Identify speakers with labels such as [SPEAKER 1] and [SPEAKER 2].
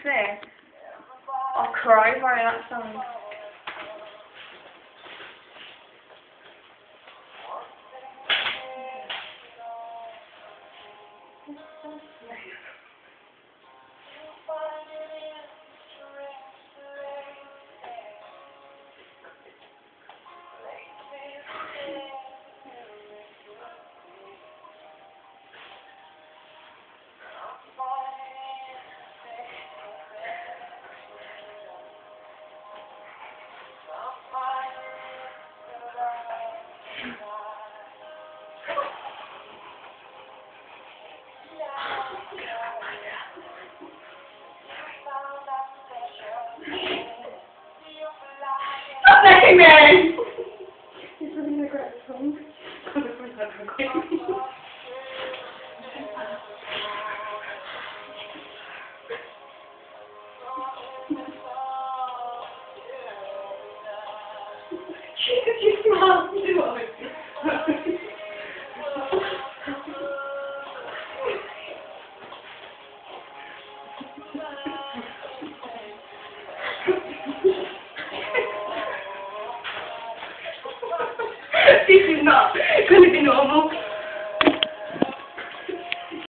[SPEAKER 1] honestly, I'll cry by that song. Stop making me! He's really regret the song. Jesus, you smile. Do it. This is not going to be normal.